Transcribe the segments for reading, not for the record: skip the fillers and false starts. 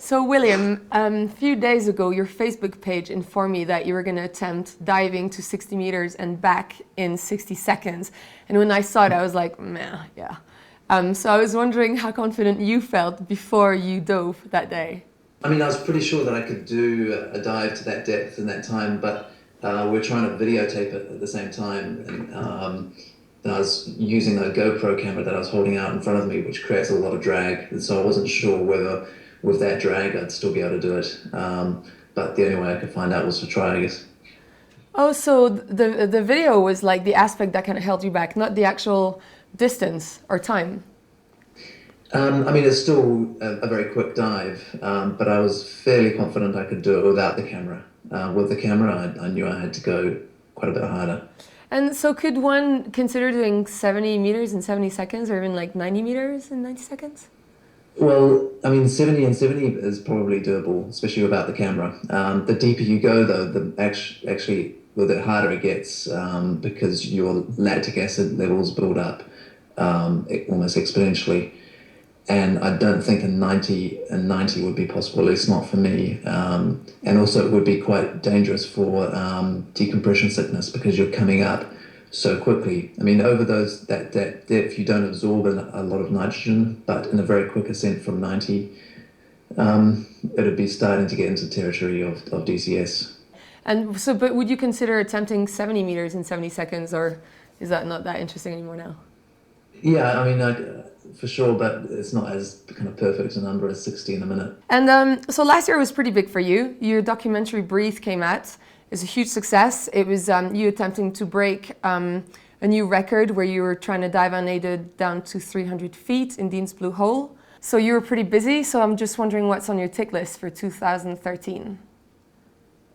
So William, a few days ago, your Facebook page informed me that you were going to attempt diving to 60 meters and back in 60 seconds. And when I saw it, I was like, meh, yeah. So I was wondering how confident you felt before you dove that day. I mean, I was pretty sure that I could do a dive to that depth in that time, but we're trying to videotape it at the same time. And I was using a GoPro camera that I was holding out in front of me, which creates a lot of drag. And so I wasn't sure whether with that drag I'd still be able to do it. But the only way I could find out was to try, I guess. Oh, so the video was like the aspect that kind of held you back, not the actual distance or time. I mean, it's still a very quick dive, but I was fairly confident I could do it without the camera. With the camera, I knew I had to go quite a bit harder. And so could one consider doing 70 meters in 70 seconds or even like 90 meters in 90 seconds? Well, I mean, 70 and 70 is probably doable, especially without the camera. The deeper you go, though, actually, well, the harder it gets because your lactic acid levels build up almost exponentially. And I don't think a 90 would be possible, at least not for me. And also it would be quite dangerous for decompression sickness because you're coming up so quickly. I mean, over that depth, you don't absorb a lot of nitrogen, but in a very quick ascent from 90, it'd be starting to get into territory of DCS. And so, but would you consider attempting 70 meters in 70 seconds, or is that not that interesting anymore now? Yeah, I mean, for sure, but it's not as kind of perfect a number as 60 in a minute. And so last year was pretty big for you. Your documentary Breathe came out. It's a huge success. It was you attempting to break a new record where you were trying to dive unaided down to 300 feet in Dean's Blue Hole. So you were pretty busy, so I'm just wondering what's on your tick list for 2013.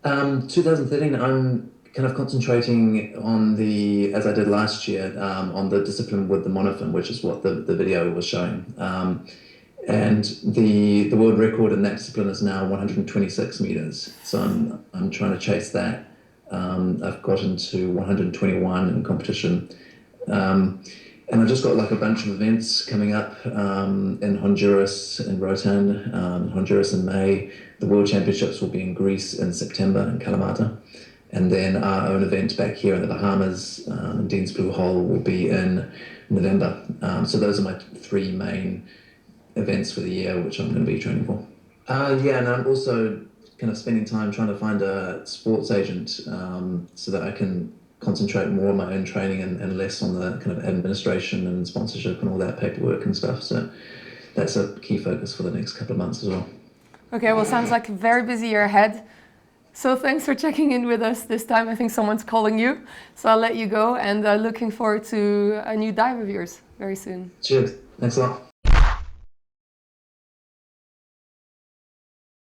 2013, I'm kind of concentrating on as I did last year, on the discipline with the monofin, which is what the video was showing. And the world record in that discipline is now 126 meters. So I'm trying to chase that. I've gotten to 121 in competition. And I've just got like a bunch of events coming up in Honduras, in Rotan, Honduras in May. The World Championships will be in Greece in September in Kalamata. And then our own event back here in the Bahamas, in Dean's Blue Hole, will be in November. So those are my three main events for the year, which I'm going to be training for. Yeah, and I'm also kind of spending time trying to find a sports agent so that I can concentrate more on my own training and less on the kind of administration and sponsorship and all that paperwork and stuff. So that's a key focus for the next couple of months as well. Okay, well, sounds like a very busy year ahead. So thanks for checking in with us this time. I think someone's calling you, so I'll let you go, and looking forward to a new dive of yours very soon. Cheers. Thanks a lot.